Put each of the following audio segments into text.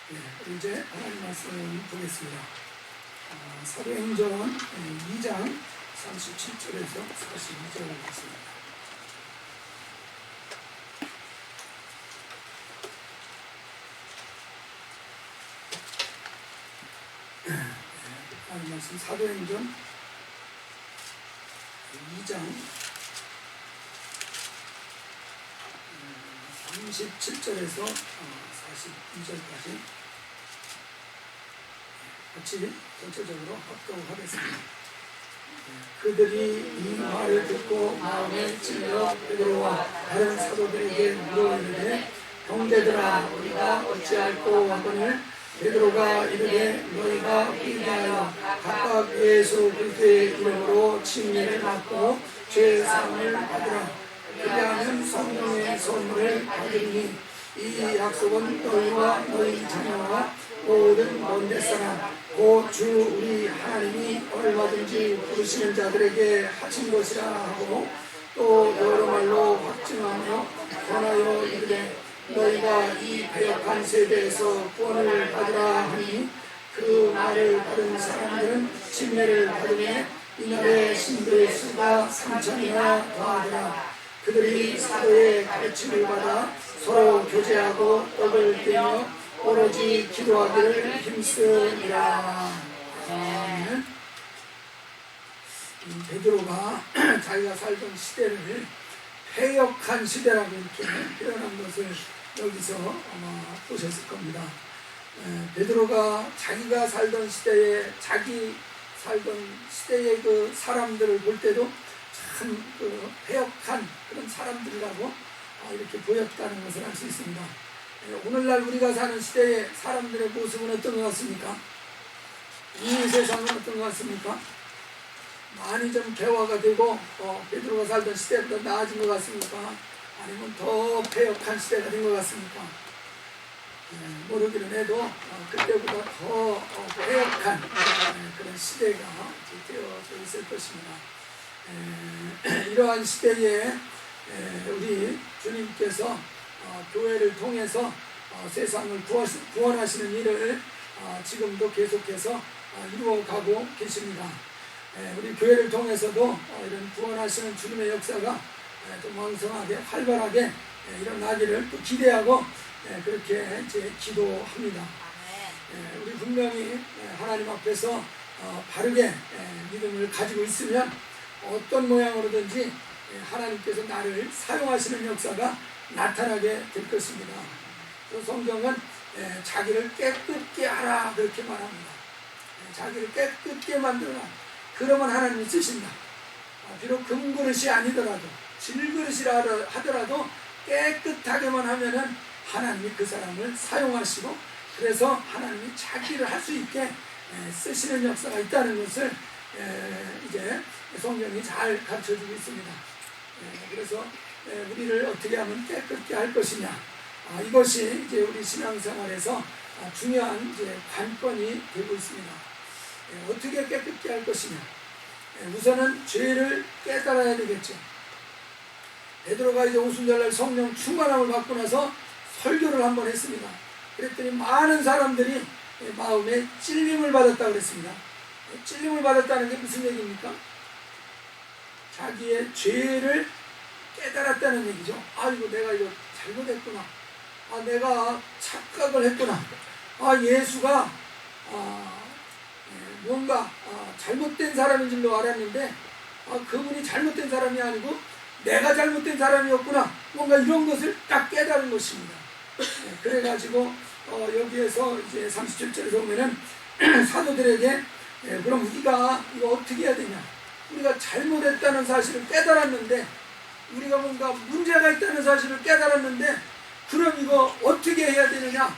네, 이제 하나님 말씀 보겠습니다. 사도행전 2장 37절에서 42절 보겠습니다. 하나님 말씀 사도행전 2장 37절에서 42절까지 같이 전체적으로 합독하겠습니다. 그들이 이 말을 듣고 마음에 찔려 베드로와 다른 사도들에게 물어이르되 형제들아 우리가 어찌할꼬 하거늘 베드로가 이르되 너희가 회개하여 각각 예수 그리스도의 이름으로 침례를 받고 죄 사함을 받으라. 그리하면 성령의 선물을 받으리니 이 약속은 너희와 너희 자녀와 모든 먼 데사람 곧 주 우리 하나님이 얼마든지 부르시는 자들에게 하신 것이라 하고 또 여러 말로 확증하며 권하여 이르되 너희가 이 배역한 세대에서 구원을 받으라 하니 그 말을 받은 사람들은 침례를 받으며 이날의 신도의 수가 3,000이나 더하더라. 그들이 사도의 가르침을 받아 서로 교제하고 떡을 떼며 오로지 기도하기를 힘쓰니라. 아멘. 베드로가 자기가 살던 시대를 패역한 시대라고 이렇게 표현한 것을 여기서 아마 보셨을 겁니다. 베드로가 자기가 살던 시대에 자기 살던 시대의 그 사람들을 볼 때도 참 그 패역한 그런 사람들이라고 이렇게 보였다는 것을 알 수 있습니다. 오늘날 우리가 사는 시대의 사람들의 모습은 어떤 것 같습니까? 이 세상은 어떤 것 같습니까? 많이 좀 개화가 되고 베드로가 살던 시대보다 나아진 것 같습니까? 아니면 더 패역한 시대가 된 것 같습니까? 모르기는 해도 그때보다 더 패역한 그런 시대가 되어져 있을 것입니다. 이러한 시대에 우리 주님께서 교회를 통해서 세상을 구원하시는 일을 지금도 계속해서 이루어가고 계십니다. 우리 교회를 통해서도 이런 구원하시는 주님의 역사가 좀 왕성하게 활발하게 일어나기를 또 기대하고 그렇게 이제 기도합니다. 우리 분명히 하나님 앞에서 바르게 믿음을 가지고 있으면 어떤 모양으로든지 하나님께서 나를 사용하시는 역사가 나타나게 될 것입니다. 또 성경은 자기를 깨끗게 하라 그렇게 말합니다. 자기를 깨끗게 만들어라. 그러면 하나님이 쓰신다. 비록 금그릇이 아니더라도 질그릇이라 하더라도 깨끗하게만 하면은 하나님이 그 사람을 사용하시고 그래서 하나님이 자기를 할 수 있게 쓰시는 역사가 있다는 것을 이제 성경이 잘 가르쳐주고 있습니다. 그래서 우리를 어떻게 하면 깨끗게 할 것이냐, 이것이 이제 우리 신앙생활에서 중요한 이제 관건이 되고 있습니다. 어떻게 깨끗게 할 것이냐, 우선은 죄를 깨달아야 되겠죠. 베드로가 이제 오순절날 성령 충만함을 받고 나서 설교를 한번 했습니다. 그랬더니 많은 사람들이 마음에 찔림을 받았다고 그랬습니다. 찔림을 받았다는 게 무슨 얘기입니까? 자기의 죄를 깨달았다는 얘기죠. 아이고 내가 이거 잘못했구나. 내가 착각을 했구나. 예수가 뭔가 잘못된 사람인 줄로 알았는데 그분이 잘못된 사람이 아니고 내가 잘못된 사람이었구나. 뭔가 이런 것을 딱 깨달은 것입니다. 그래가지고 여기에서 이제 37절에서 보면은 사도들에게 그럼 우리가 이거 어떻게 해야 되냐? 우리가 잘못했다는 사실을 깨달았는데 우리가 뭔가 문제가 있다는 사실을 깨달았는데 그럼 이거 어떻게 해야 되느냐?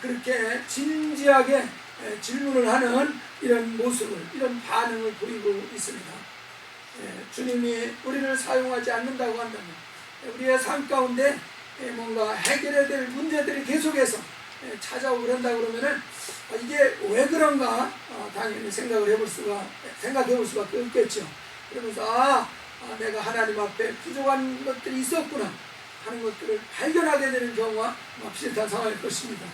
그렇게 진지하게 질문을 하는 이런 모습을, 이런 반응을 보이고 있습니다. 주님이 우리를 사용하지 않는다고 한다면 우리의 삶 가운데 뭔가 해결해야 될 문제들이 계속해서 찾아오고 그런다고 그러면은 이게 왜 그런가 당연히 생각해 볼 수밖에 없겠죠. 그러면서 내가 하나님 앞에 부족한 것들이 있었구나 하는 것들을 발견하게 되는 경우가 비슷한 상황일 것입니다.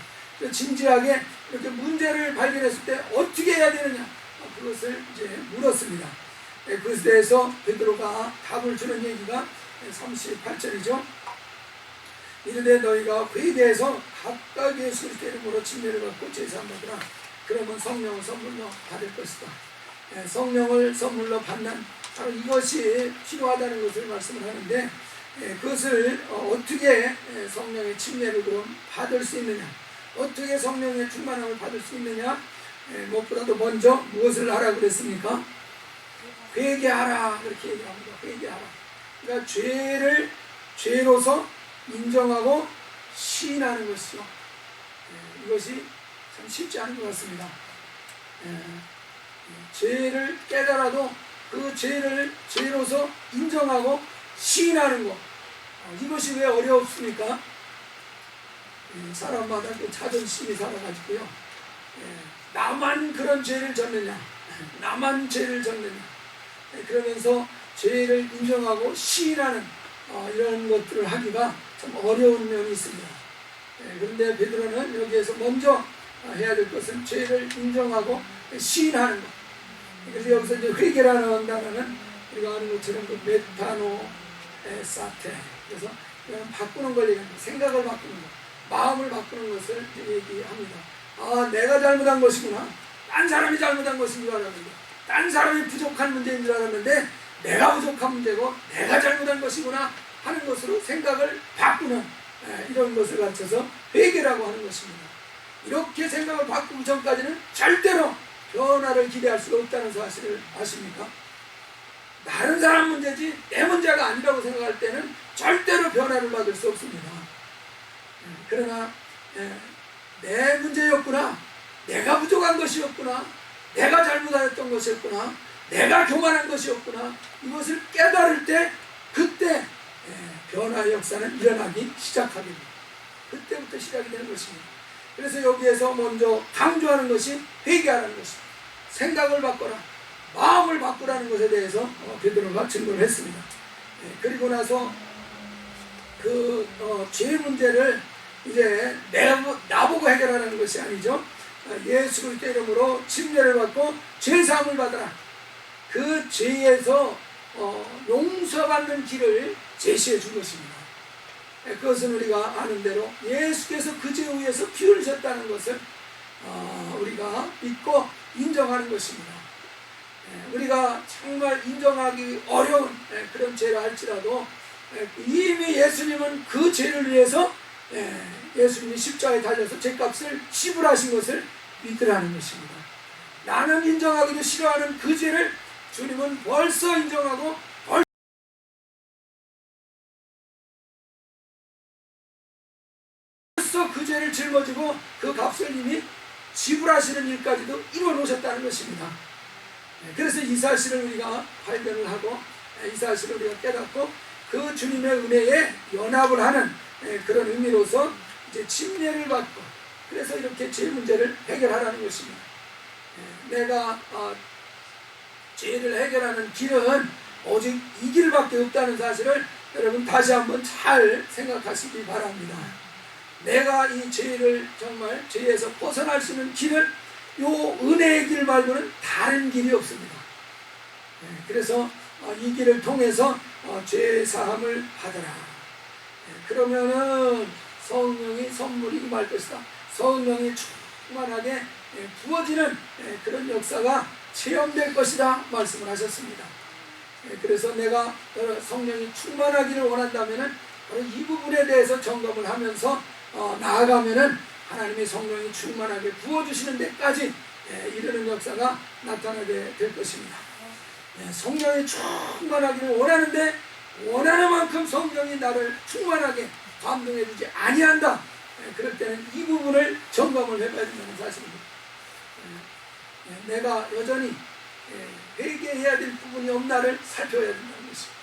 진지하게 이렇게 문제를 발견했을 때 어떻게 해야 되느냐, 그것을 이제 물었습니다. 그것에 대해서 베드로가 답을 주는 얘기가 38절이죠. 이르되 너희가 회개해서 각각 예수 그리스도 이름으로 침례를 받고 제사함 받으라. 그러면 성령을 선물로 받을 것이다. 성령을 선물로 받는 바로 이것이 필요하다는 것을 말씀을 하는데, 그것을 어떻게 성령의 침례를 그럼 받을 수 있느냐, 어떻게 성령의 충만함을 받을 수 있느냐, 무엇보다도 먼저 무엇을 하라 그랬습니까? 회개하라, 그렇게 얘기합니다. 회개하라. 그러니까 죄를 죄로서 인정하고 시인하는 것이죠. 이것이 참 쉽지 않은 것 같습니다. 죄를 깨달아도 그 죄를 죄로서 인정하고 시인하는 것, 이것이 왜 어렵습니까? 사람마다 그 자존심이 살아가지고요, 나만 그런 죄를 졌느냐, 나만 죄를 졌느냐, 그러면서 죄를 인정하고 시인하는 이런 것들을 하기가 참 어려운 면이 있습니다. 그런데 베드로는 여기에서 먼저 해야 될 것은 죄를 인정하고 시인하는 것. 그래서 여기서 이제 회개라는 단어는 우리가 아는 것처럼 그 메타노 사테, 그래서 바꾸는 걸 얘기합니다. 생각을 바꾸는 것, 마음을 바꾸는 것을 얘기합니다. 아, 내가 잘못한 것이구나, 딴 사람이 잘못한 것인 줄 알았는데, 딴 사람이 부족한 문제인 줄 알았는데 내가 부족한 문제고 내가 잘못한 것이구나 하는 것으로 생각을 바꾸는, 이런 것을 가르쳐서 회개라고 하는 것입니다. 이렇게 생각을 바꾸기 전까지는 절대로 변화를 기대할 수가 없다는 사실을 아십니까? 다른 사람 문제지 내 문제가 아니라고 생각할 때는 절대로 변화를 받을 수 없습니다. 그러나 내 문제였구나, 내가 부족한 것이었구나, 내가 잘못하였던 것이었구나, 내가 교만한 것이었구나, 이것을 깨달을 때 그때 변화의 역사는 일어나기 시작하게 됩니다. 그때부터 시작이 되는 것입니다. 그래서 여기에서 먼저 강조하는 것이 회개하라는 것입니다. 생각을 바꿔라, 마음을 바꾸라는 것에 대해서 베드로가 증거를 했습니다. 그리고 나서 그 죄 문제를 이제 나보고 해결하라는 것이 아니죠. 예수 그리스도 이름으로 침례를 받고 죄사함을 받아라. 그 죄에서 용서받는 길을 제시해 준 것입니다. 그것은 우리가 아는 대로 예수께서 그 죄 위에서 피 흘리셨다는 것을 우리가 믿고 인정하는 것입니다. 우리가 정말 인정하기 어려운 그런 죄라 할지라도 이미 예수님은 그 죄를 위해서 예수님이 십자가에 달려서 죄값을 지불하신 것을 믿으라는 것입니다. 나는 인정하기도 싫어하는 그 죄를 주님은 벌써 인정하고 벌써 그 죄를 짊어지고 그 값을 이미 지불하시는 일까지도 이루어 놓으셨다는 것입니다. 그래서 이 사실을 우리가 발견을 하고 이 사실을 우리가 깨닫고 그 주님의 은혜에 연합을 하는 그런 의미로서 이제 침례를 받고, 그래서 이렇게 죄 문제를 해결하라는 것입니다. 내가 죄를 해결하는 길은 오직 이 길밖에 없다는 사실을 여러분 다시 한번 잘 생각하시기 바랍니다. 내가 이 죄를 정말 죄에서 벗어날 수 있는 길은 요 은혜의 길 말고는 다른 길이 없습니다. 그래서 이 길을 통해서 죄 사함을 받아라. 그러면은 성령이 선물이 임할 것이다. 성령이 충만하게 부어지는 그런 역사가 체험될 것이다 말씀을 하셨습니다. 그래서 내가 성령이 충만하기를 원한다면은 이 부분에 대해서 점검을 하면서 나아가면은 하나님의 성령이 충만하게 부어주시는 데까지 이르는 역사가 나타나게 될 것입니다. 성령이 충만하기를 원하는데 원하는 만큼 성령이 나를 충만하게 감동해 주지 아니한다. 그럴 때는 이 부분을 점검을 해봐야 된다는 사실입니다. 내가 여전히 회개해야 될 부분이 없나를 살펴야 된다는 것입니다.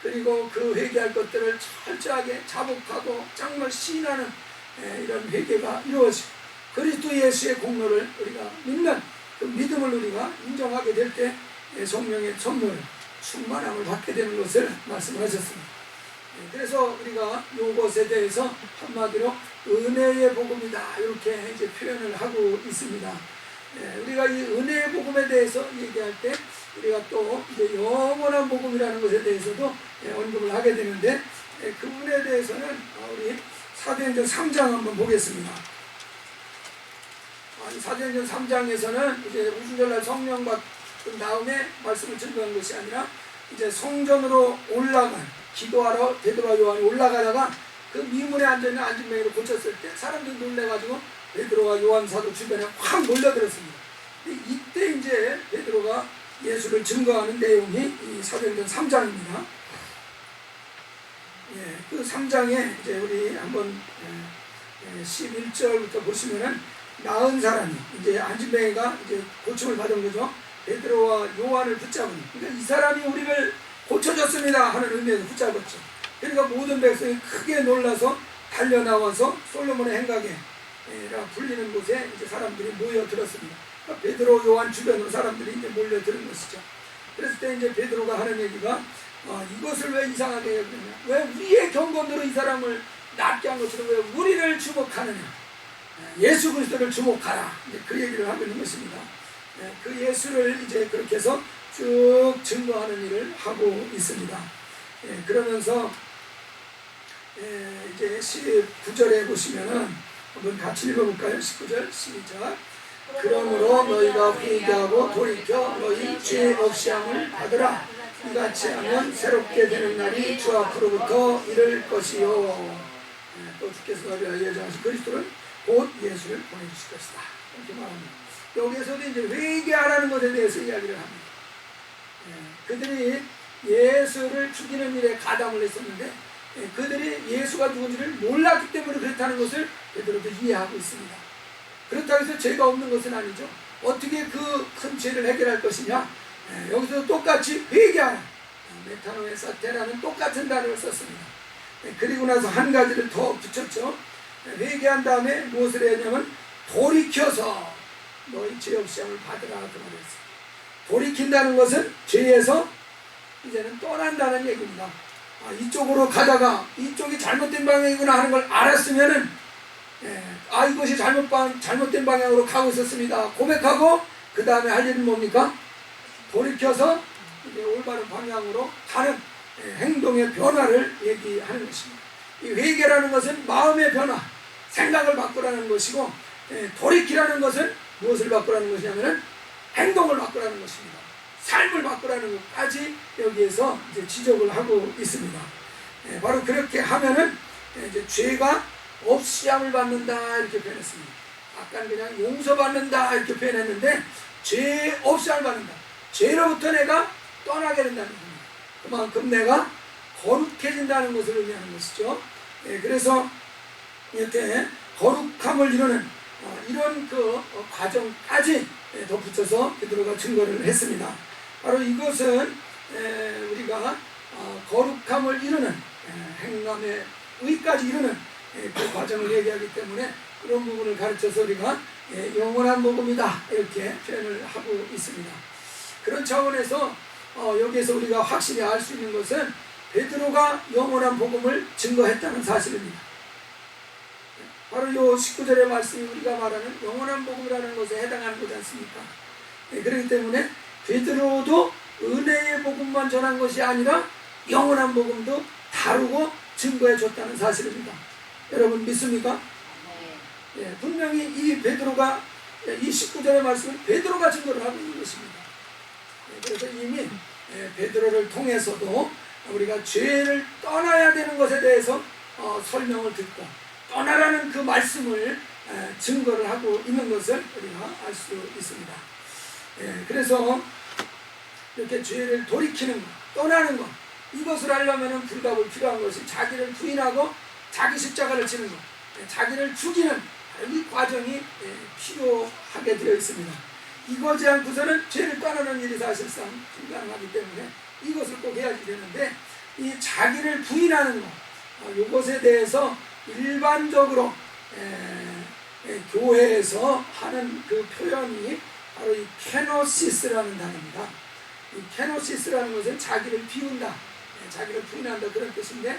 그리고 그 회개할 것들을 철저하게 자복하고 정말 시인하는 이런 회개가 이루어지고 그리스도 예수의 공로를 우리가 믿는 그 믿음을 우리가 인정하게 될 때 성령의 선물, 충만함을 받게 되는 것을 말씀하셨습니다. 그래서 우리가 이것에 대해서 한마디로 은혜의 복음이다 이렇게 이제 표현을 하고 있습니다. 우리가 이 은혜의 복음에 대해서 얘기할 때 우리가 또 이제 영원한 복음이라는 것에 대해서도 언급을 하게 되는데 그 부분에 대해서는 우리 사도행전 3장 한번 보겠습니다. 사도행전 3장에서는 이제 우주절날 성령 받은 다음에 말씀을 증거한 것이 아니라 이제 성전으로 올라간 기도하러 베드로와 요한이 올라가다가 그 미문에 앉아있는 안진뱅이를 고쳤을 때 사람들이 놀래가지고 베드로와 요한 사도 주변에 확 몰려들었습니다. 이때 이제 베드로가 예수를 증거하는 내용이 이 사도행전 3장입니다. 그 3장에 이제 우리 한번 11절부터 보시면은 나은 사람이 이제 안진뱅이가 이제 고침을 받은 거죠. 베드로와 요한을 붙잡으니 그러니까 이 사람이 우리를 고쳐줬습니다 하는 의미에서 붙잡았죠. 그러니까 모든 백성이 크게 놀라서 달려나와서 솔로몬의 행각에라 불리는 곳에 이제 사람들이 모여들었습니다. 그러니까 베드로 요한 주변으로 사람들이 이제 몰려드는 것이죠. 그랬을 때 이제 베드로가 하는 얘기가 이것을 왜 이상하게 여기느냐, 왜 우리의 경건으로 이 사람을 낫게 한 것처럼 왜 우리를 주목하느냐, 예수 그리스도를 주목하라, 이제 그 얘기를 하고 있는 것입니다. 그 예수를 이제 그렇게 해서 쭉 증거하는 일을 하고 있습니다. 그러면서 이제 19절에 보시면은 한번 같이 읽어볼까요? 19절 시작. 그러므로 너희가 회개하고 돌이켜 너희 죄 없이 함을 받으라. 이같이 하면 새롭게 되는 날이 주 앞으로부터 이를 것이요. 또 주께서 너희를 예정하신 그리스도를 곧 예수를 보내주실 것이다. 이렇게 말합니다. 여기에서도 이제 회개하라는 것에 대해서 이야기를 합니다. 그들이 예수를 죽이는 일에 가담을 했었는데 그들이 예수가 누군지를 몰랐기 때문에 그렇다는 것을 베드로도 이해하고 있습니다. 그렇다고 해서 죄가 없는 것은 아니죠. 어떻게 그 큰 죄를 해결할 것이냐, 여기서 똑같이 회개하라, 메타노에 사테라는 똑같은 단어를 썼습니다. 그리고 나서 한 가지를 더 붙였죠. 회개한 다음에 무엇을 해야 하냐면 돌이켜서 너희 죄 없이 함을 받으라 그 말이었어요. 돌이킨다는 것은 죄에서 이제는 떠난다는 얘기입니다. 이쪽으로 가다가 이쪽이 잘못된 방향이구나 하는 걸 알았으면은 이것이 잘못된 방향으로 가고 있었습니다 고백하고 그 다음에 할 일은 뭡니까? 돌이켜서 이제 올바른 방향으로 가는 행동의 변화를 얘기하는 것입니다. 이 회개라는 것은 마음의 변화, 생각을 바꾸라는 것이고, 돌이키라는 것은 무엇을 바꾸라는 것이냐면 행동을 바꾸라는 것입니다. 삶을 바꾸라는 것까지 여기에서 이제 지적을 하고 있습니다. 바로 그렇게 하면은 이제 죄가 없이 함을 받는다 이렇게 표현했습니다. 아까 그냥 용서받는다 이렇게 표현했는데 죄 없이 함을 받는다. 죄로부터 내가 떠나게 된다는 겁니다. 그만큼 내가 거룩해진다는 것을 의미하는 것이죠. 그래서 이렇게 거룩함을 이루는 이런 그 과정까지 덧붙여서 베드로가 증거를 했습니다. 바로 이것은 우리가 거룩함을 이루는 행함의 의까지 이루는 그 과정을 얘기하기 때문에 그런 부분을 가르쳐서 우리가 영원한 복음이다 이렇게 표현을 하고 있습니다. 그런 차원에서 여기에서 우리가 확실히 알 수 있는 것은 베드로가 영원한 복음을 증거했다는 사실입니다. 바로 이 19절의 말씀이 우리가 말하는 영원한 복음이라는 것에 해당하는 거지 않습니까? 그렇기 때문에 베드로도 은혜의 복음만 전한 것이 아니라 영원한 복음도 다루고 증거해 줬다는 사실입니다. 여러분 믿습니까? 분명히 이 베드로가 이 19절의 말씀은 베드로가 증거를 하고 있는 것입니다. 그래서 이미 베드로를 통해서도 우리가 죄를 떠나야 되는 것에 대해서 설명을 듣고 떠나라는 그 말씀을 증거를 하고 있는 것을 우리가 알 수 있습니다. 그래서 이렇게 죄를 돌이키는 것, 떠나는 것, 이것을 하려면 불가불 필요한 것이 자기를 부인하고 자기 십자가를 지는 것, 자기를 죽이는 이 과정이 필요하게 되어 있습니다. 이거지 않고서는 죄를 떠나는 일이 사실상 불가능하기 때문에 이것을 꼭 해야지 되는데 이 자기를 부인하는 것, 이것에 대해서 일반적으로 교회에서 하는 그 표현이 바로 이 케노시스라는 단어입니다. 이 케노시스라는 것은 자기를 비운다, 자기를 부인한다 그런 뜻인데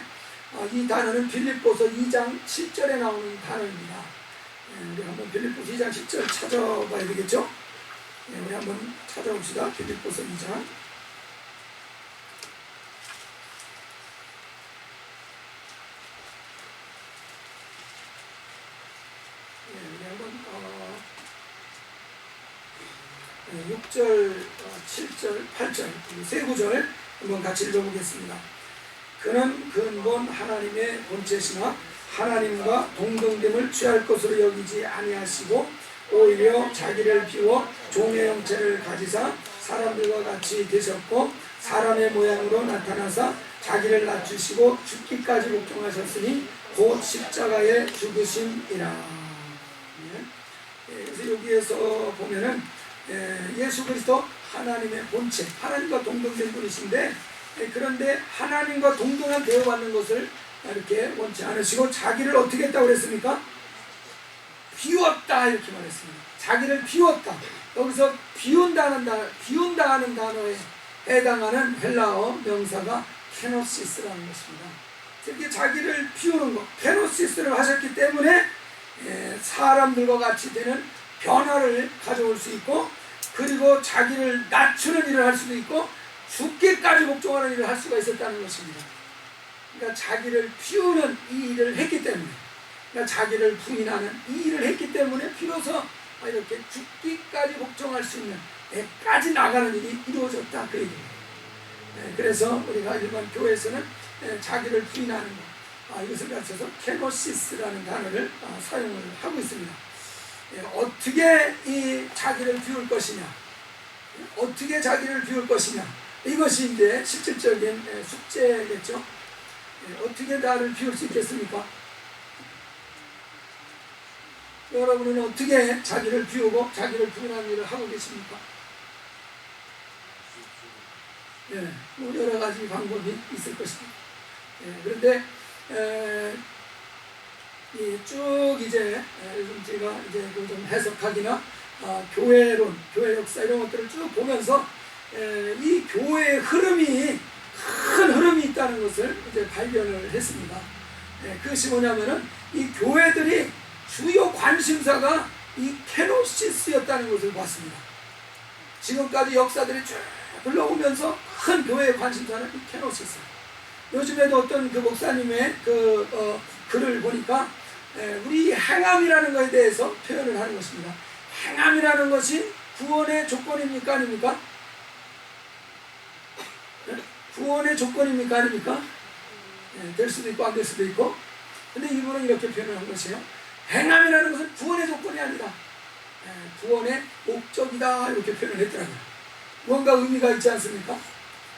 이 단어는 빌립보서 2장 7절에 나오는 단어입니다. 우리 한번 빌립보서 2장 10절 찾아봐야 되겠죠? 우리 한번 찾아봅시다. 빌립보서 2장. 우리 한번 6절, 7절, 8절 세 구절 한번 같이 읽어보겠습니다. 그는 근본 하나님의 본체시나 하나님과 동등됨을 취할 것으로 여기지 아니하시고 오히려 자기를 비워 종의 형체를 가지사 사람들과 같이 되셨고 사람의 모양으로 나타나사 자기를 낮추시고 죽기까지 복종하셨으니 곧 십자가에 죽으심이라. 그래서 여기에서 보면은 예수 그리스도 하나님의 본체, 하나님과 동등된 분이신데, 그런데 하나님과 동등한 대우받는 것을 이렇게 원치 않으시고 자기를 어떻게 했다고 그랬습니까? 비웠다 이렇게 말했습니다. 자기를 비웠다. 여기서 비운다는 단어에 해당하는 헬라어 명사가 케노시스라는 것입니다. 이렇게 자기를 비우는 것, 케노시스를 하셨기 때문에 사람들과 같이 되는 변화를 가져올 수 있고, 그리고 자기를 낮추는 일을 할 수도 있고 죽기까지 복종하는 일을 할 수가 있었다는 것입니다. 그러니까 자기를 비우는 이 일을 했기 때문에, 그러니까 자기를 부인하는 이 일을 했기 때문에 비로소 이렇게 죽기까지 복종할 수 있는 까지 나가는 일이 이루어졌다 그 얘기입니다. 그래서 우리가 일반 교회에서는 자기를 부인하는 것, 이것을 가르쳐서 케노시스라는 단어를 사용을 하고 있습니다. 어떻게 이 자기를 비울 것이냐, 어떻게 자기를 비울 것이냐, 이것이 이제 실질적인 숙제겠죠. 어떻게 나를 비울 수 있겠습니까? 여러분은 어떻게 자기를 비우고 자기를 부인하는 일을 하고 계십니까? 뭐 여러 가지 방법이 있을 것입니다. 그런데 쭉 이제 제가 이제 좀 해석하기나 교회론, 교회 역사 이런 것들을 쭉 보면서 이 교회의 흐름이 큰 흐름이 있다는 것을 이제 발견을 했습니다. 그것이 뭐냐면은 이 교회들이 주요 관심사가 이 케노시스였다는 것을 봤습니다. 지금까지 역사들이 쭉 흘러오면서 큰 교회의 관심사는 이 케노시스. 요즘에도 어떤 그 목사님의 글을 보니까 우리 행함이라는 것에 대해서 표현을 하는 것입니다. 행함이라는 것이 구원의 조건입니까 아닙니까? 구원의 조건입니까 아닙니까? 될 수도 있고 안 될 수도 있고. 근데 이분은 이렇게 표현을 한 것이에요. 행함이라는 것은 구원의 조건이 아니다, 구원의 목적이다 이렇게 표현을 했더라고요. 뭔가 의미가 있지 않습니까?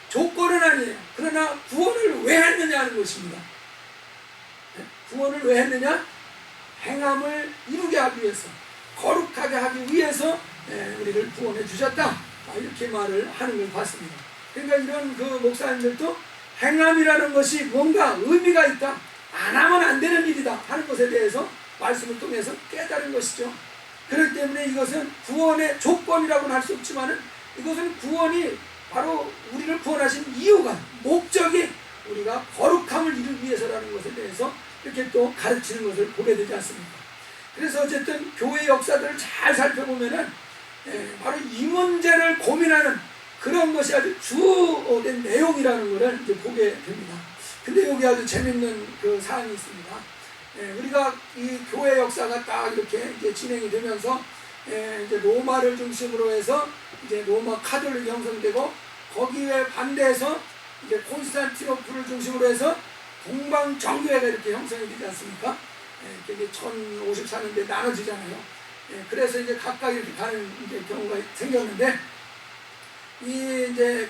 조건은 아니에요. 그러나 구원을 왜 했느냐 하는 것입니다. 구원을 왜 했느냐? 행함을 이루게 하기 위해서, 거룩하게 하기 위해서 우리를 구원해 주셨다, 이렇게 말을 하는 걸 봤습니다. 그러니까 이런 그 목사님들도 행함이라는 것이 뭔가 의미가 있다, 안 하면 안 되는 일이다 하는 것에 대해서 말씀을 통해서 깨달은 것이죠. 그렇기 때문에 이것은 구원의 조건이라고는 할 수 없지만은 이것은 구원이 바로 우리를 구원하신 이유가, 목적이 우리가 거룩함을 이루기 위해서라는 것에 대해서 이렇게 또 가르치는 것을 보게 되지 않습니까? 그래서 어쨌든 교회 역사들을 잘 살펴보면은 바로 이 문제를 고민하는 그런 것이 아주 주된 내용이라는 것을 이제 보게 됩니다. 근데 여기 아주 재밌는 그 사항이 있습니다. 우리가 이 교회 역사가 딱 이렇게 이제 진행이 되면서 이제 로마를 중심으로 해서 이제 로마 카톨릭이 형성되고, 거기에 반대해서 이제 콘스탄티노플을 중심으로 해서 동방 정교회가 이렇게 형성이 되지 않습니까? 이게 1054년대 나눠지잖아요. 그래서 이제 각각 이렇게 가는 이제 경우가 생겼는데, 이 이제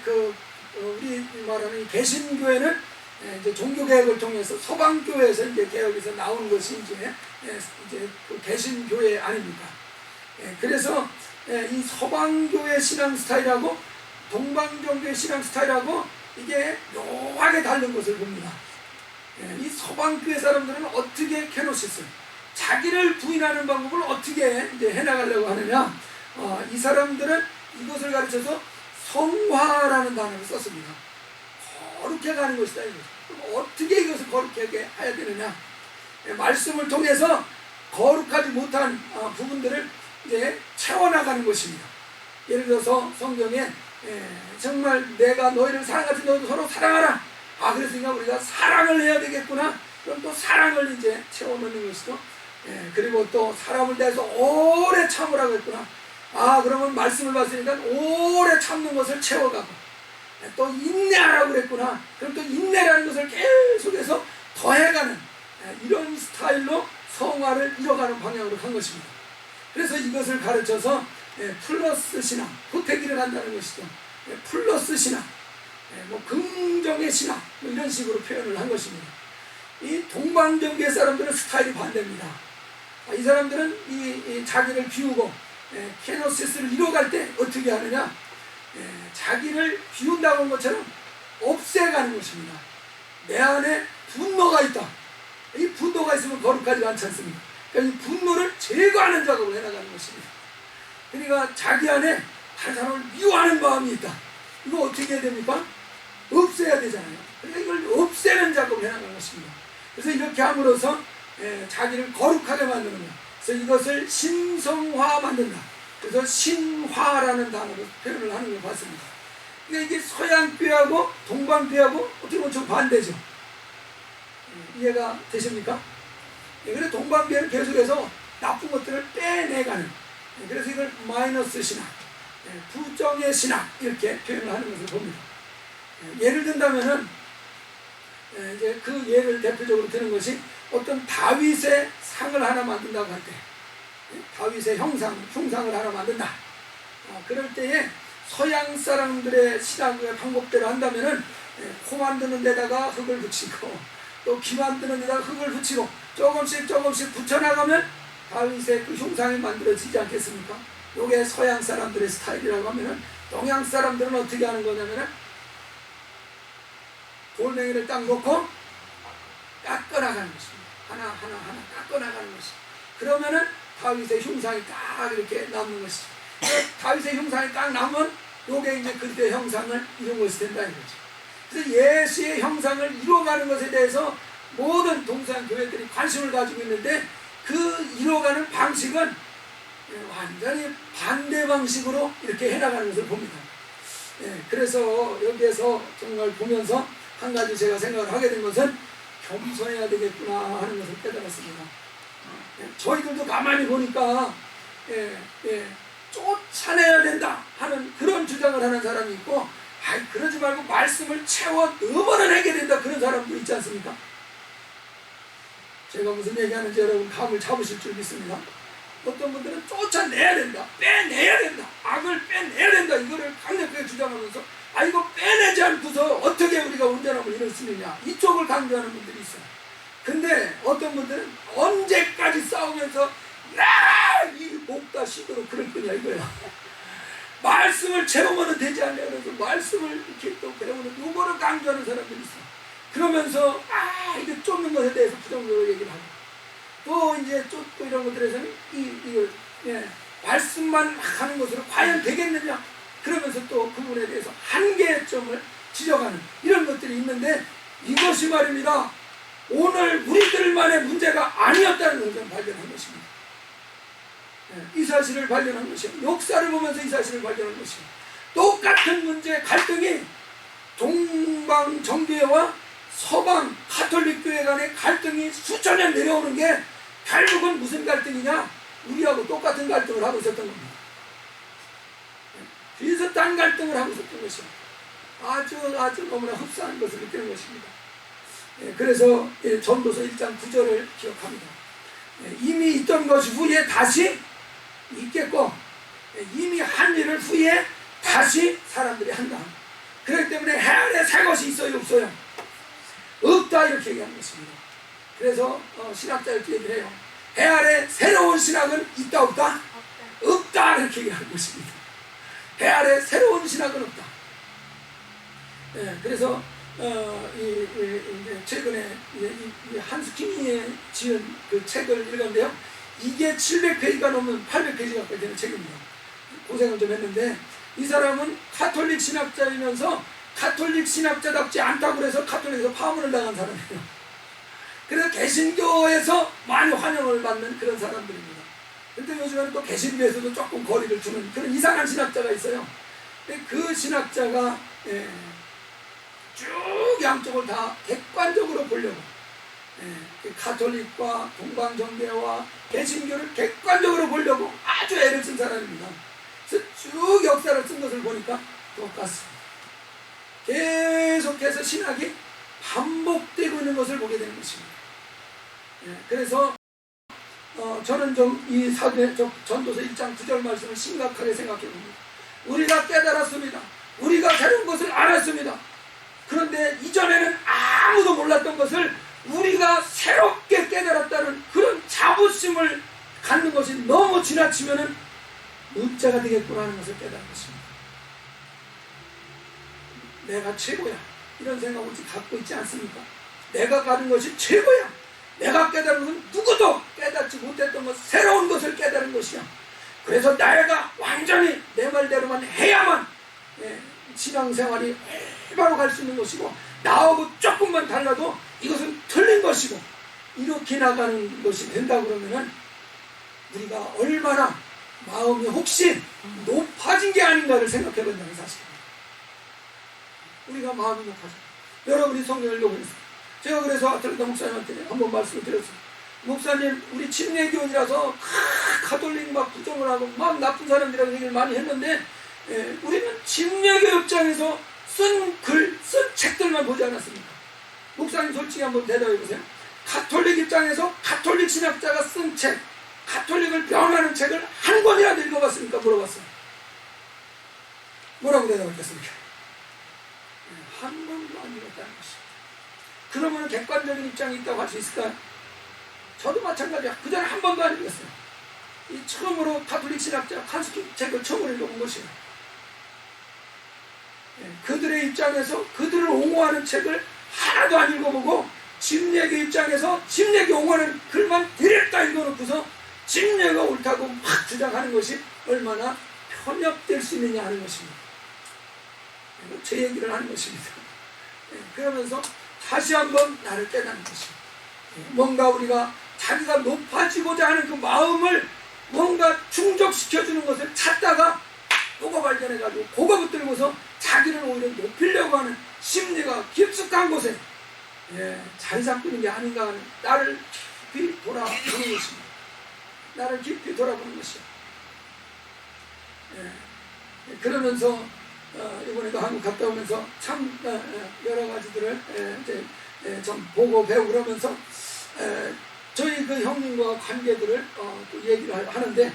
우리 말하는 이 개신교회는 이제 종교개혁을 통해서 서방교회에서 이제 개혁에서 나오는 것이 이제 그 개신교회 아닙니까? 그래서 이 서방교회 신앙 스타일하고 동방종교의 신앙 스타일하고 이게 묘하게 다른 것을 봅니다. 이 서방교회 사람들은 어떻게 케노시스, 자기를 부인하는 방법을 어떻게 이제 해나가려고 하느냐? 이 사람들은 이것을 가르쳐서 성화라는 단어를 썼습니다. 거룩해 가는 것이다 이거죠. 어떻게 이것을 거룩하게 해야 되느냐? 말씀을 통해서 거룩하지 못한 부분들을 이제 채워나가는 것입니다. 예를 들어서 성경에 정말 내가 너희를 사랑같이 너희도 서로 사랑하라. 그랬으니까 우리가 사랑을 해야 되겠구나. 그럼 또 사랑을 이제 채워넣는 것이죠. 그리고 또 사람을 대해서 오래 참으라고 했구나. 그러면 말씀을 봤으니까 오래 참는 것을 채워가고, 또 인내하라고 그랬구나. 그럼 또 인내라는 것을 계속해서 더해가는 이런 스타일로 성화를 이뤄가는 방향으로 간 것입니다. 그래서 이것을 가르쳐서 플러스 신앙, 후태기를 한다는 것이죠. 플러스 신앙, 뭐 긍정의 신앙, 뭐 이런 식으로 표현을 한 것입니다. 이 동방정교의 사람들은 스타일이 반대입니다. 이 사람들은 이 자기를 비우고 케노시스를 이뤄갈 때 어떻게 하느냐? 자기를 비운다고 한 것처럼 없애가는 것입니다. 내 안에 분노가 있다. 이 분노가 있으면 거룩하지 않지 않습니까? 그러니까 이 분노를 제거하는 작업을 해나가는 것입니다. 그러니까 자기 안에 다른 사람을 미워하는 마음이 있다. 이거 어떻게 해야 됩니까? 없애야 되잖아요. 그러니까 이걸 없애는 작업을 해나가는 것입니다. 그래서 이렇게 함으로써 자기를 거룩하게 만드는 거예요. 그래서 이것을 신성화 만든다. 그래서 신화라는 단어로 표현을 하는 걸 봤습니다. 그러니까 이게 서양교회하고 동방교회하고 어떻게 보면 좀 반대죠. 이해가 되십니까? 그래서 동방교회는 계속해서 나쁜 것들을 빼내가는, 그래서 이걸 마이너스 신학, 부정의 신학 이렇게 표현을 하는 것을 봅니다. 예를 든다면은 이제 그 예를 대표적으로 드는 것이 어떤 다윗의 상을 하나 만든다고 할 때, 다윗의 흉상을 하나 만든다. 그럴 때에 서양 사람들의 신학의 방법대로 한다면은 코 만드는 데다가 흙을 붙이고 또 귀 만드는 데다가 흙을 붙이고 조금씩 붙여나가면 다윗의 그 흉상이 만들어지지 않겠습니까? 이게 서양 사람들의 스타일이라고 하면은, 동양 사람들은 어떻게 하는 거냐면은 돌멩이를 딱 놓고 깎아나가는 것입니다. 하나 깎아나가는 것입니다. 그러면은 다윗의 흉상이 딱 이렇게 남는 것이죠. 다윗의 흉상이 딱 남으면 요게 이제 그리스도의 형상을 이룬 것이 된다 이거죠. 그래서 예수의 형상을 이루어가는 것에 대해서 모든 동서양 교회들이 관심을 가지고 있는데, 그 이루어가는 방식은 완전히 반대 방식으로 이렇게 해나가는 것을 봅니다. 그래서 여기에서 정말 보면서 한 가지 제가 생각을 하게 된 것은 겸손해야 되겠구나 하는 것을 깨달았습니다. 저희들도 가만히 보니까 쫓아내야 된다 하는 그런 주장을 하는 사람이 있고, 그러지 말고 말씀을 채워 넣으면 하게 된다 그런 사람도 있지 않습니까? 제가 무슨 얘기하는지 여러분 감을 잡으실 줄 믿습니다. 어떤 분들은 쫓아내야 된다, 빼내야 된다, 악을 빼내야 된다, 이거를 강력하게 주장하면서 이거 빼내지 않고서 어떻게 우리가 온전함을 이룰 수 있느냐, 이쪽을 강조하는 분들이 있어요. 근데 어떤 분들은 언제까지 싸우면서 이 목다 쉬도록 그럴 거냐 이거야. 말씀을 채우면 되지 않냐, 그래서 말씀을 이렇게 또 배우는 요거를 강조하는 사람들이 있어. 그러면서 이게 쫓는 것에 대해서 부정적으로 얘기를 하고, 또 이제 쫓고 이런 것들에서는 말씀만 막 하는 것으로 과연 되겠느냐, 그러면서 또 그분에 대해서 한계점을 지적하는 이런 것들이 있는데, 이것이 말입니다, 오늘 우리들만의 문제가 아니었다는 것을 발견한 것입니다. 이 사실을 발견한 것이요, 역사를 보면서 이 사실을 발견한 것이요, 똑같은 문제 갈등이 동방 정교회와 서방 가톨릭 교회 간의 갈등이 수천 년 내려오는 게 결국은 무슨 갈등이냐, 우리하고 똑같은 갈등을 하고 있었던 겁니다. 비슷한 갈등을 하고 있었던 것이요, 아주 너무나 흡사한 것을 느끼는 것입니다. 그래서 전도서 1장 9절을 기억합니다. 이미 있던 것이 후에 다시 있겠고, 이미 한 일을 후에 다시 사람들이 한다. 그렇기 때문에 해 아래 새 것이 있어요, 없어요? 없다, 이렇게 얘기하는 것입니다. 그래서 신학자 이렇게 얘기를 해요. 해 아래 새로운 신학은 있다, 없다? 없다, 이렇게 얘기하는 것입니다. 해 아래 새로운 신학은 없다. 그래서 최근에 한스키니에 지은 그 책을 읽었는데요, 이게 700페이지가 넘는 800페이지 가까이 되는 책입니다. 고생을 좀 했는데, 이 사람은 가톨릭 신학자이면서 가톨릭 신학자답지 않다고 해서 가톨릭에서 파문을 당한 사람이에요. 그래서 개신교에서 많이 환영을 받는 그런 사람들입니다. 근데 요즘에는 또 개신교에서도 조금 거리를 두는 그런 이상한 신학자가 있어요. 근데 그 신학자가 쭉 양쪽을 다 객관적으로 보려고 가톨릭과 동방정교와 개신교를 객관적으로 보려고 아주 애를 쓴 사람입니다. 그래서 쭉 역사를 쓴 것을 보니까 똑같습니다. 계속해서 신학이 반복되고 있는 것을 보게 되는 것입니다. 그래서 저는 좀 이 전도서 1장 9절 말씀을 심각하게 생각해 봅니다. 우리가 깨달았습니다. 우리가 새로운 것을 알았습니다. 그런데 이전에는 아무도 몰랐던 것을 우리가 새롭게 깨달았다는 그런 자부심을 갖는 것이 너무 지나치면은 의자가 되겠구나 하는 것을 깨달은 것입니다. 내가 최고야. 이런 생각을 갖고 있지 않습니까? 내가 가는 것이 최고야. 내가 깨달은 것은 누구도 깨닫지 못했던 것, 새로운 것을 깨달은 것이야. 그래서 내가 완전히 내 말대로만 해야만 신앙생활이 바로 갈 수 있는 것이고, 나하고 조금만 달라도 이것은 틀린 것이고, 이렇게 나가는 것이 된다 그러면은 우리가 얼마나 마음이 혹시 높아진 게 아닌가를 생각해 본다는 사실입니다. 우리가 마음이 높아져. 여러분이 성경을 읽어보세요. 제가 그래서 아틀란타 목사님한테 한번 말씀을 드렸어요. 목사님, 우리 침례교인이라서 가톨릭 막 부정을 하고 막 나쁜 사람들이라고 얘기를 많이 했는데, 우리는 침례교 입장에서 쓴 글, 쓴 책들만 보지 않았습니까? 목사님 솔직히 한번 대답해 보세요. 가톨릭 입장에서 가톨릭 신학자가 쓴 책, 가톨릭을 변하는 책을 한 권이라도 읽어봤습니까? 물어봤어요. 뭐라고 대답했겠습니까? 한 권도 안 읽었다는 것입니다. 그러면 객관적인 입장이 있다고 할 수 있을까요? 저도 마찬가지야. 그 전에 한 번도 안 읽었어요. 이 처음으로 가톨릭 신학자 칸스키 책을 처음으로 읽어본 것이에요. 그들의 입장에서 그들을 옹호하는 책을 하나도 안 읽어보고 침례교 입장에서 침례교 옹호하는 글만 데렸다 읽어놓고서 침례가 옳다고 막 주장하는 것이 얼마나 편협될 수 있느냐 하는 것입니다. 제 얘기를 하는 것입니다. 그러면서 다시 한번 나를 깨닫는 것입니다. 뭔가 우리가 자기가 높아지고자 하는 그 마음을 뭔가 충족시켜주는 것을 찾다가 그거 발견해가지고 그거 붙들고서 자기를 오히려 높이려고 하는 심리가 깊숙한 곳에 자리 잡고 있는 게 아닌가 하는, 나를 깊이 돌아보는 것입니다. 나를 깊이 돌아보는 것이요. 그러면서 이번에도 한국 갔다 오면서 참 여러 가지들을 좀 보고 배우고 그러면서 저희 그 형님과 관계들을 또 얘기를 하는데,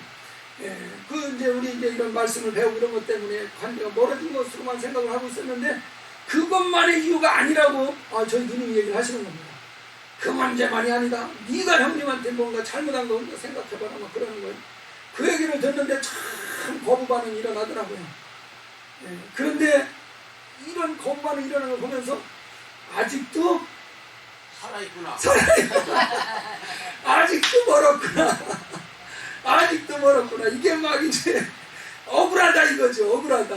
그 이제 우리 이제 이런 말씀을 배우고 이런 것 때문에 관계가 멀어진 것으로만 생각을 하고 있었는데, 그것만의 이유가 아니라고 저희 누님이 얘기를 하시는 겁니다. 그 문제만이 아니다. 네가 형님한테 뭔가 잘못한 거 생각해봐라 막 그러는 거예요. 그 얘기를 듣는데 참 거부 반응이 일어나더라고요. 그런데 이런 거부 반응이 일어나는 걸 보면서 아직도 살아있구나. 아직도 멀었구나. 아직도 멀었구나. 이게 막 이제 억울하다 이거죠. 억울하다.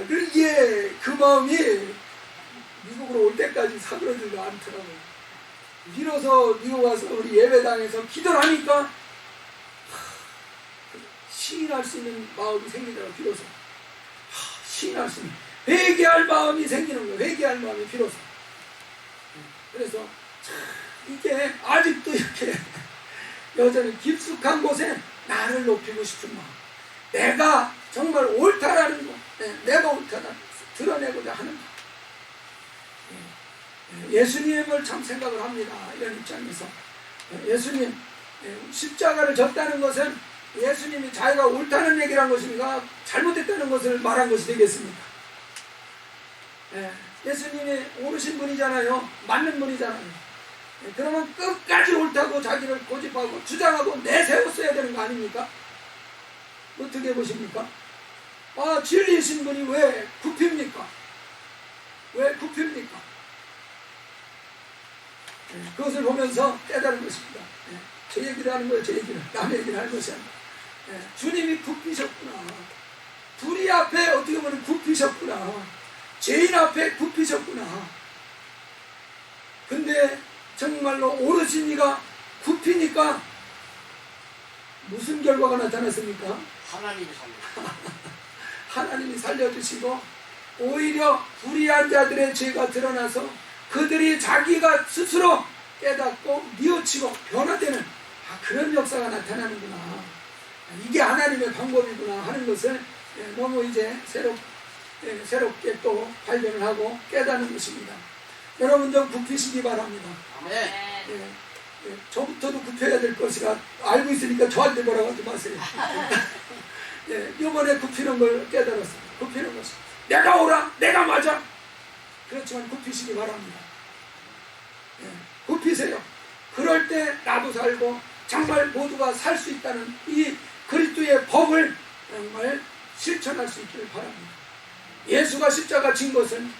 이게 그 마음이 미국으로 올 때까지 사그러지가 않더라고요. 비로소 미국 와서 우리 예배당에서 기도를 하니까 시인할 수 있는 마음이 생기더라고요. 비로소 시인할 수 있는, 회개할 마음이 생기는 거예요. 회개할 마음이 비로소. 그래서 이게 아직도 이렇게 여전히 깊숙한 곳에 나를 높이고 싶은 마음, 내가 정말 옳다라는 것, 내가 옳다라는 것을 드러내고자 하는 것, 예수님을 참 생각을 합니다. 이런 입장에서 예수님 십자가를 졌다는 것은 예수님이 자기가 옳다는 얘기를 한 것입니까? 잘못했다는 것을 말한 것이 되겠습니까? 예수님이 옳으신 분이잖아요. 맞는 분이잖아요. 그러면 끝까지 옳다고 자기를 고집하고 주장하고 내세웠어야 되는 거 아닙니까? 어떻게 보십니까? 진리이신 분이 왜 굽힙니까? 왜 굽힙니까? 그것을 보면서 깨달은 것입니다. 제 얘기를 하는 거예요. 제 얘기를. 남의 얘기를 하는 것이 아니라. 주님이 굽히셨구나. 불의 앞에 어떻게 보면 굽히셨구나. 죄인 앞에 굽히셨구나. 근데 정말로 오르시니가 굽히니까 무슨 결과가 나타났습니까? 하나님이 살려. 하나님이 살려주시고 오히려 불의한 자들의 죄가 드러나서 그들이 자기가 스스로 깨닫고 뉘우치고 변화되는 그런 역사가 나타나는구나. 이게 하나님의 방법이구나 하는 것을 너무 이제 새롭게 또 발견을 하고 깨닫는 것입니다. 여러분도 굽히시기 바랍니다. 아멘. 저부터도 굽혀야 될 것이라 알고 있으니까 저한테 뭐라고 하지 마세요. 이번에 굽히는 걸 깨달았어요. 굽히는 것이 내가 옳아, 내가 맞아. 그렇지만 굽히시기 바랍니다. 굽히세요. 그럴 때 나도 살고 정말 모두가 살 수 있다는 이 그리스도의 법을 정말 실천할 수 있기를 바랍니다. 예수가 십자가 진 것은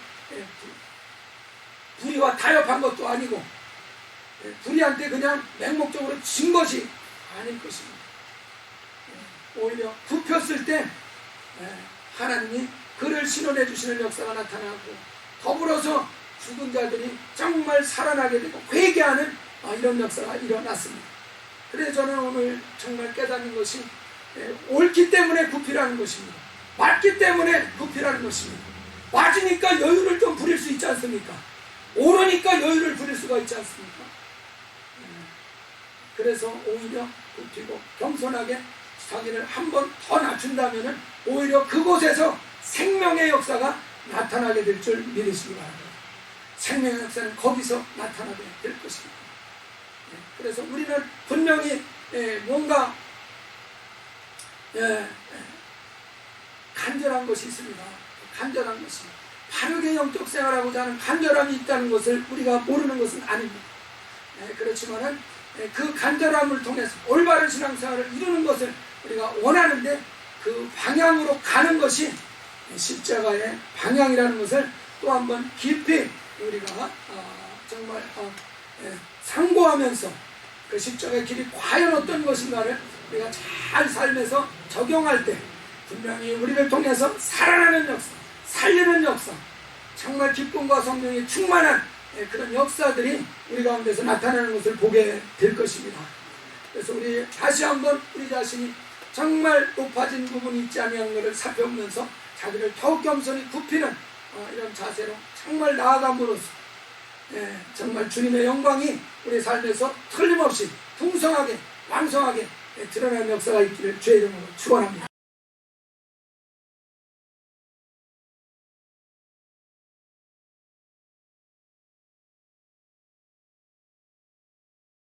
불의와 타협한 것도 아니고 불의한테 그냥 맹목적으로 진 것이 아닐 것입니다. 오히려 굽혔을 때 하나님이 그를 신원해 주시는 역사가 나타나고 더불어서 죽은 자들이 정말 살아나게 되고 회개하는 이런 역사가 일어났습니다. 그래서 저는 오늘 정말 깨닫는 것이 옳기 때문에 굽히라는 것입니다. 맞기 때문에 굽히라는 것입니다. 맞으니까 여유를 좀 부릴 수 있지 않습니까? 옳으니까 여유를 부릴 수가 있지 않습니까? 그래서 오히려 굽히고 겸손하게 자기를 한 번 더 낮춘다면 오히려 그곳에서 생명의 역사가 나타나게 될 줄 믿으시기 바랍니다. 생명의 역사는 거기서 나타나게 될 것입니다. 그래서 우리는 분명히 뭔가 간절한 것이 있습니다. 간절한 것이 바르게 영적 생활하고자 하는 간절함이 있다는 것을 우리가 모르는 것은 아닙니다. 그렇지만은 그 간절함을 통해서 올바른 신앙생활을 이루는 것을 우리가 원하는데 그 방향으로 가는 것이 십자가의 방향이라는 것을 또 한번 깊이 우리가 정말 상고하면서 그 십자가의 길이 과연 어떤 것인가를 우리가 잘 삶에서 적용할 때 분명히 우리를 통해서 살아나는 역사, 살리는 역사, 정말 기쁨과 성령이 충만한 그런 역사들이 우리 가운데서 나타나는 것을 보게 될 것입니다. 그래서 우리 다시 한번 우리 자신이 정말 높아진 부분이 있지 아니한 것을 살펴보면서 자기를 더욱 겸손히 굽히는 이런 자세로 정말 나아감으로써 정말 주님의 영광이 우리 삶에서 틀림없이 풍성하게 왕성하게 드러나는 역사가 있기를 주의 이름으로 축원합니다.